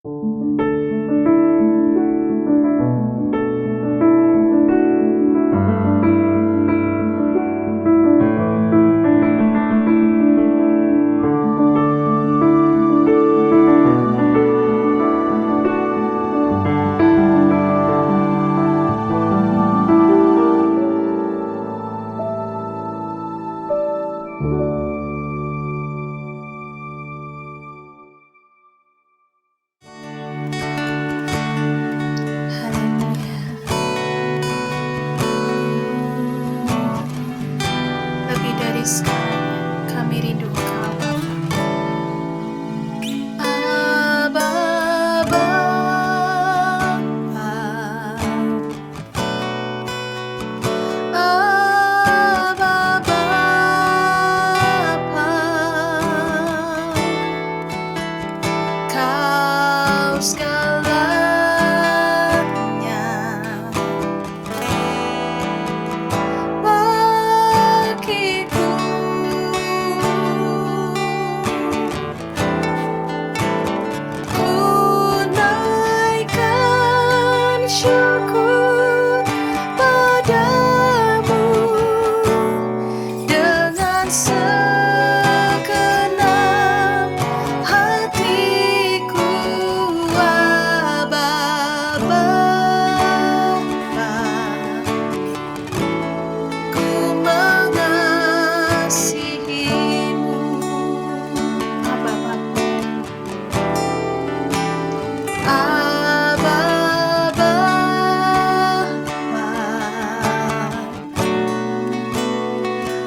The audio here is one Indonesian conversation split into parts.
Haleluya. Lebih dari segalanya, kami rindu Engkau, Bapa. Abba, Bapa. Abba, Bapa. Kau segalanya bagiku. Ku naikkan syukur padamu dengan segenap hatiku, Abba, Bapa. Ku mengasihimu, Abba, Bapa. Abba, Bapa.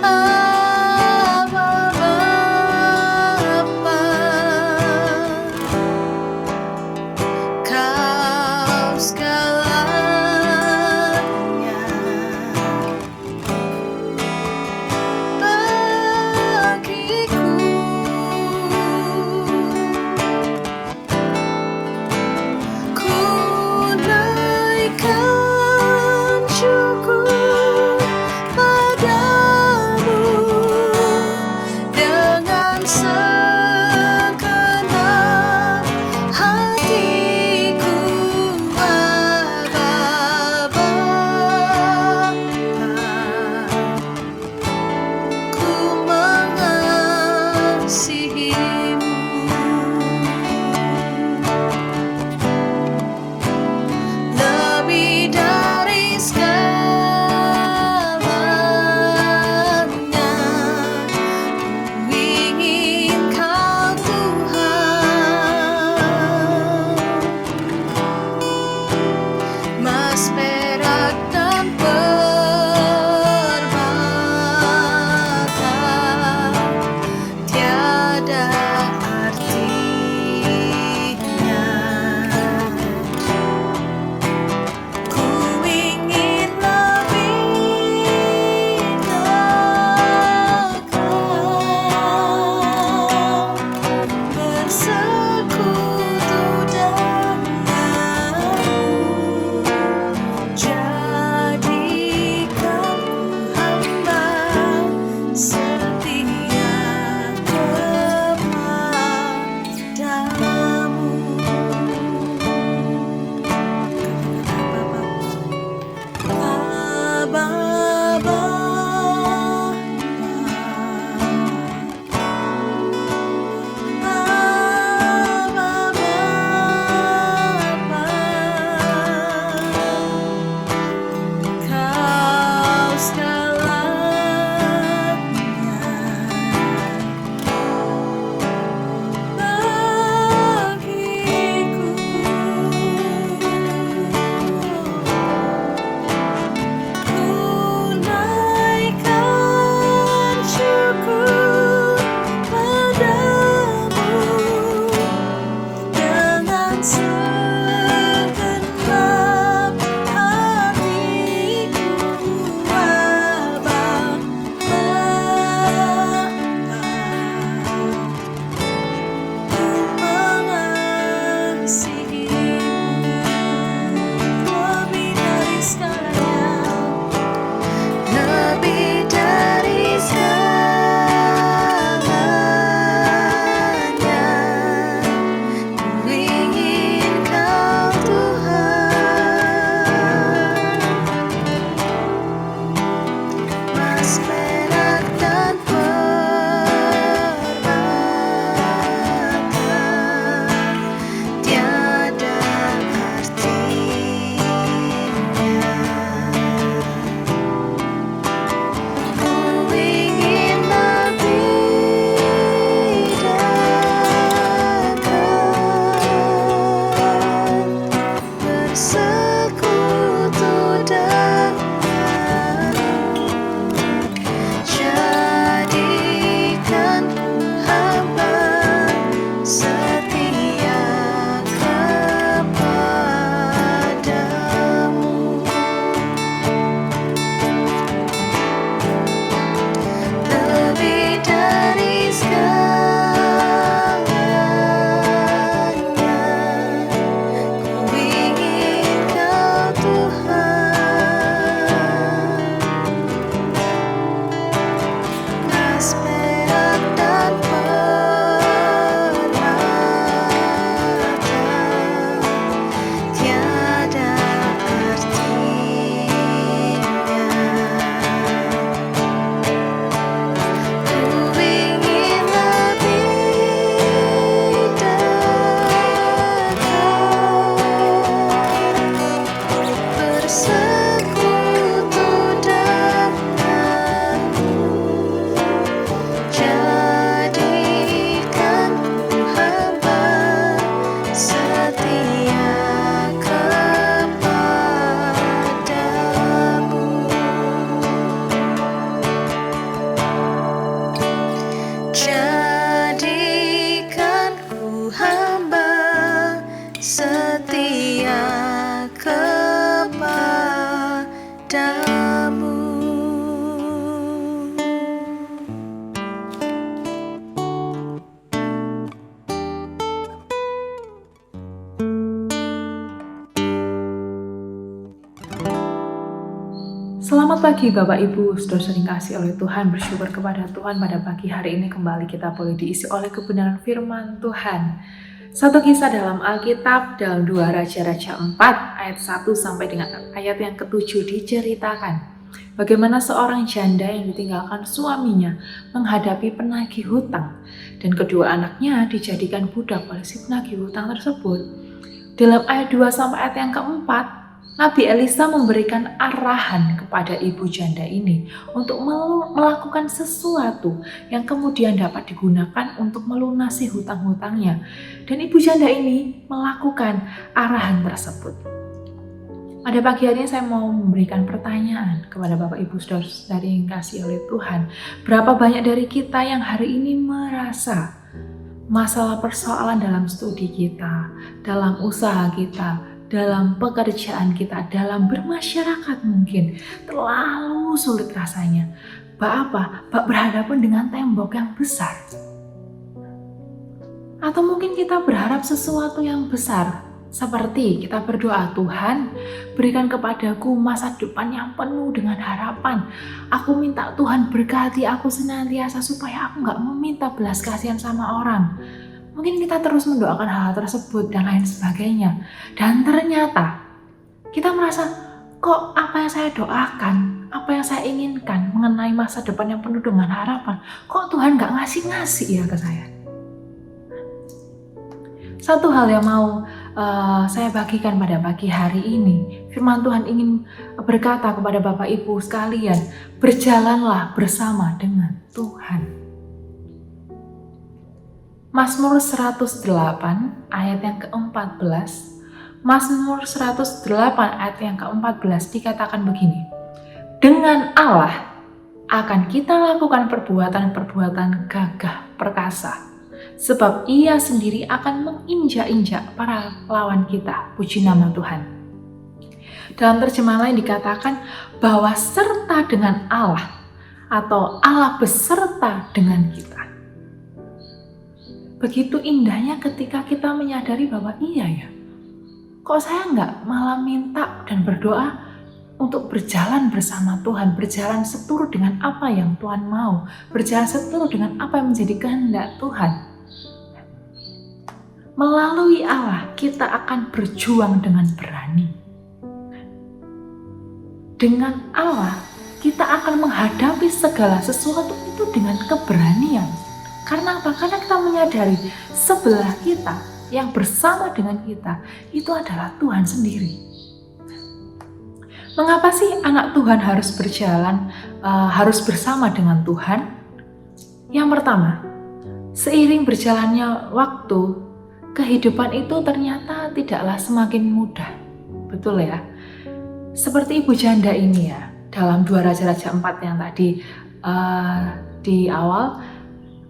Abba, Bapa. Kau segalanya bagiku. Ku naikkan syukur padamu dengan segenap hatiku, Abba, Bapa. Ku mengasihimu. Lebih dari segalanya, ku ingin Kau, Tuhan. Mas perak dan permata tiada artinya. Ku ingin lebih dekat, bersekutu denganmu. Jadikan ku hamba setia kepadamu. Abba, Bapa. Abba, Bapa. Kau segalanya bagiku. Ku naikkan syukur padamu dengan segenap hatiku, Abba, Bapa. Ku mengasihimu. Lebih dari segalanya, lebih dari segalanya, ku ingin kepadamu. Jadikanku hamba setia kepadamu. Selamat pagi Bapak Ibu, saudara dikasihi oleh Tuhan. Bersyukur kepada Tuhan pada pagi hari ini kembali kita boleh diisi oleh kebenaran firman Tuhan. Satu kisah dalam Alkitab dalam 2 Raja-Raja 4 ayat 1 sampai dengan ayat yang ke-7 diceritakan bagaimana seorang janda yang ditinggalkan suaminya menghadapi penagih hutang dan kedua anaknya dijadikan budak oleh si penagih hutang tersebut. Dalam ayat 2 sampai ayat yang keempat, Nabi Elisa memberikan arahan kepada ibu janda ini untuk melakukan sesuatu yang kemudian dapat digunakan untuk melunasi hutang-hutangnya. Dan ibu janda ini melakukan arahan tersebut. Pada pagi hari ini saya mau memberikan pertanyaan kepada Bapak Ibu Saudara-saudari yang dikasihi oleh Tuhan. Berapa banyak dari kita yang hari ini merasa masalah persoalan dalam studi kita, dalam usaha kita, dalam pekerjaan kita, dalam bermasyarakat mungkin terlalu sulit rasanya. Bak berhadapan dengan tembok yang besar. Atau mungkin kita berharap sesuatu yang besar. Seperti kita berdoa, Tuhan berikan kepadaku masa depan yang penuh dengan harapan. Aku minta Tuhan berkati aku senantiasa supaya aku gak meminta belas kasihan sama orang. Mungkin kita terus mendoakan hal tersebut dan lain sebagainya. Dan ternyata kita merasa, kok apa yang saya doakan, apa yang saya inginkan mengenai masa depan yang penuh dengan harapan, kok Tuhan gak ngasih-ngasih ya ke saya. Satu hal yang mau saya bagikan pada pagi hari ini, firman Tuhan ingin berkata kepada Bapak Ibu sekalian, berjalanlah bersama dengan Tuhan. Mazmur 108 ayat yang ke-14, Mazmur 108 ayat yang ke-14 dikatakan begini, dengan Allah akan kita lakukan perbuatan-perbuatan gagah perkasa, sebab Ia sendiri akan menginjak-injak para lawan kita. Puji nama Tuhan. Dalam terjemahan lain dikatakan bahwa serta dengan Allah atau Allah beserta dengan kita. Begitu indahnya ketika kita menyadari bahwa iya ya, kok saya nggak malah minta dan berdoa untuk berjalan bersama Tuhan, berjalan seturut dengan apa yang Tuhan mau, berjalan seturut dengan apa yang menjadi kehendak Tuhan. Melalui Allah kita akan berjuang dengan berani. Dengan Allah kita akan menghadapi segala sesuatu itu dengan keberanian. Karena apa? Karena kita menyadari sebelah kita yang bersama dengan kita itu adalah Tuhan sendiri. Mengapa sih anak Tuhan harus berjalan, harus bersama dengan Tuhan? Yang pertama, seiring berjalannya waktu, kehidupan itu ternyata tidaklah semakin mudah. Betul ya? Seperti ibu janda ini ya, dalam 2 Raja-Raja 4 yang tadi di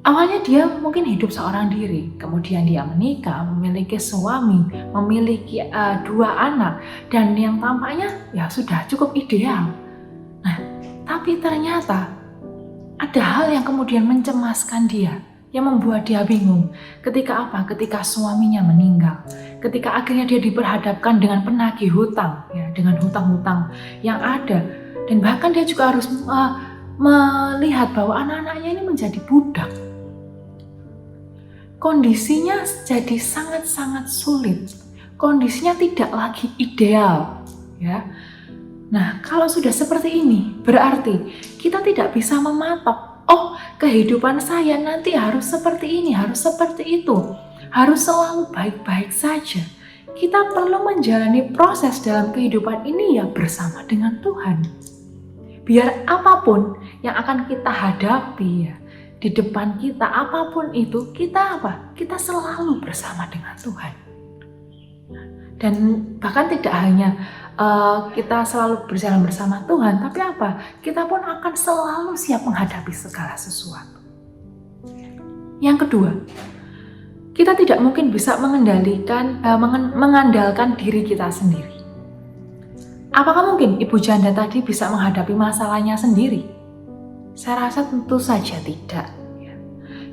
awalnya dia mungkin hidup seorang diri, kemudian dia menikah, memiliki suami, memiliki 2 anak, dan yang tampaknya ya sudah cukup ideal. Nah, tapi ternyata ada hal yang kemudian mencemaskan dia, yang membuat dia bingung. Ketika apa? Ketika suaminya meninggal, ketika akhirnya dia diperhadapkan dengan penagih hutang, ya, dengan hutang-hutang yang ada, dan bahkan dia juga harus melihat bahwa anak-anaknya ini menjadi budak. Kondisinya jadi sangat-sangat sulit. Kondisinya tidak lagi ideal, ya. Nah, kalau sudah seperti ini, berarti kita tidak bisa mematok, oh, kehidupan saya nanti harus seperti ini, harus seperti itu, harus selalu baik-baik saja. Kita perlu menjalani proses dalam kehidupan ini ya bersama dengan Tuhan. Biar apapun yang akan kita hadapi ya, di depan kita, apapun itu, kita apa? Kita selalu bersama dengan Tuhan. Dan bahkan tidak hanya kita selalu berjalan bersama Tuhan, tapi apa? Kita pun akan selalu siap menghadapi segala sesuatu. Yang kedua, kita tidak mungkin bisa mengandalkan diri kita sendiri. Apakah mungkin ibu janda tadi bisa menghadapi masalahnya sendiri? Saya rasa tentu saja tidak.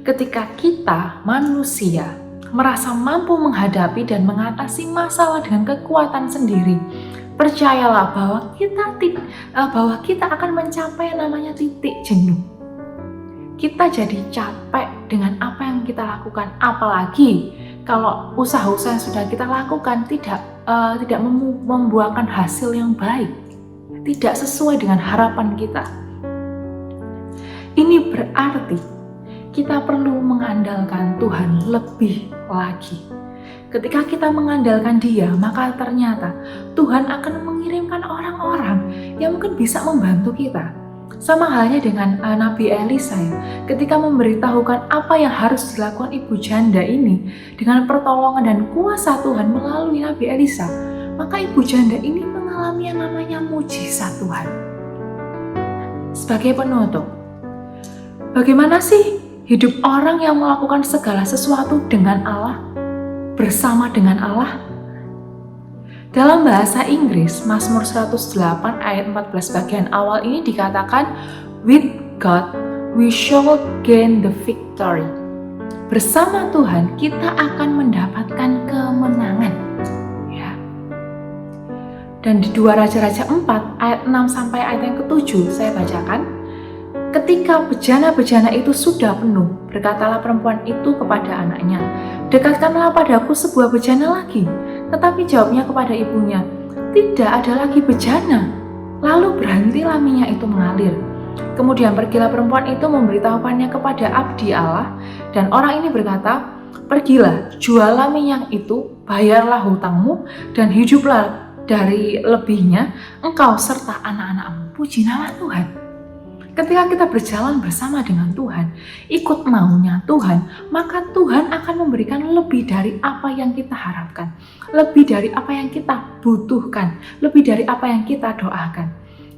Ketika kita manusia merasa mampu menghadapi dan mengatasi masalah dengan kekuatan sendiri, percayalah bahwa kita akan mencapai yang namanya titik jenuh. Kita jadi capek dengan apa yang kita lakukan, apalagi kalau usaha-usaha yang sudah kita lakukan tidak membuahkan hasil yang baik, tidak sesuai dengan harapan kita. Ini berarti kita perlu mengandalkan Tuhan lebih lagi. Ketika kita mengandalkan Dia, maka ternyata Tuhan akan mengirimkan orang-orang yang mungkin bisa membantu kita. Sama halnya dengan Nabi Elisa ya, ketika memberitahukan apa yang harus dilakukan ibu janda ini dengan pertolongan dan kuasa Tuhan melalui Nabi Elisa, maka ibu janda ini mengalami yang namanya mujizat Tuhan. Sebagai penutup, bagaimana sih hidup orang yang melakukan segala sesuatu dengan Allah, bersama dengan Allah? Dalam bahasa Inggris, Mazmur 108 ayat 14 bagian awal ini dikatakan, "With God, we shall gain the victory." Bersama Tuhan, kita akan mendapatkan kemenangan. Ya. Dan di 2 Raja-Raja 4 ayat 6 sampai ayat yang ke-7 saya bacakan. Ketika bejana-bejana itu sudah penuh, berkatalah perempuan itu kepada anaknya, "Dekatkanlah padaku sebuah bejana lagi." Tetapi jawabnya kepada ibunya, "Tidak ada lagi bejana." Lalu berhentilah minyak itu mengalir. Kemudian pergilah perempuan itu memberitahukannya kepada abdi Allah, dan orang ini berkata, "Pergilah, jualah minyak itu, bayarlah hutangmu, dan hiduplah dari lebihnya engkau serta anak-anakmu." Puji nama Tuhan. Ketika kita berjalan bersama dengan Tuhan, ikut maunya Tuhan, maka Tuhan akan memberikan lebih dari apa yang kita harapkan, lebih dari apa yang kita butuhkan, lebih dari apa yang kita doakan.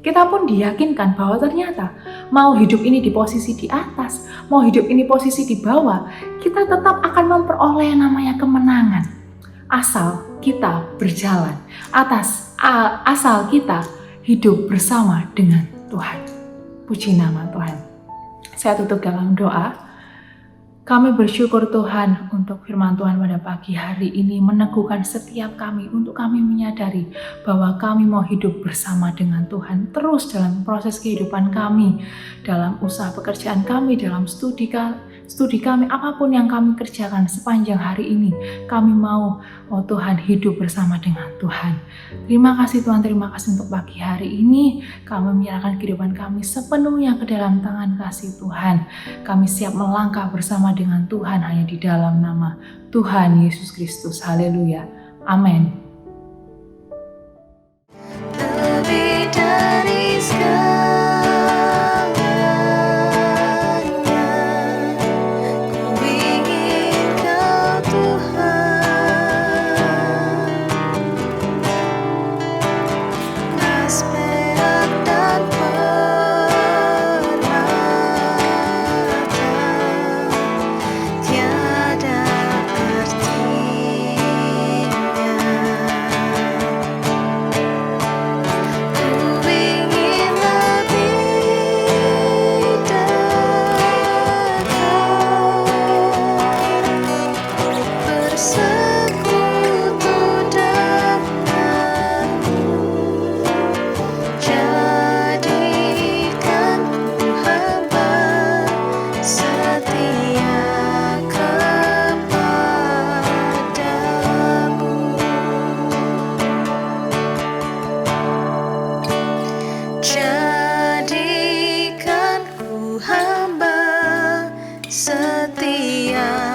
Kita pun diyakinkan bahwa ternyata mau hidup ini di posisi di atas, mau hidup ini posisi di bawah, kita tetap akan memperoleh yang namanya kemenangan. Asal kita berjalan asal kita hidup bersama dengan Tuhan. Puji nama Tuhan. Saya tutup dalam doa. Kami bersyukur Tuhan untuk firman Tuhan pada pagi hari ini meneguhkan setiap kami untuk kami menyadari bahwa kami mau hidup bersama dengan Tuhan terus dalam proses kehidupan kami, dalam usaha pekerjaan kami, dalam studi kami, apapun yang kami kerjakan sepanjang hari ini, kami mau Tuhan hidup bersama dengan Tuhan. Terima kasih Tuhan, terima kasih untuk pagi hari ini. Kami menyerahkan kehidupan kami sepenuhnya ke dalam tangan kasih Tuhan. Kami siap melangkah bersama dengan Tuhan hanya di dalam nama Tuhan Yesus Kristus. Haleluya. Amin. Lebih dari jadikan ku hamba setia.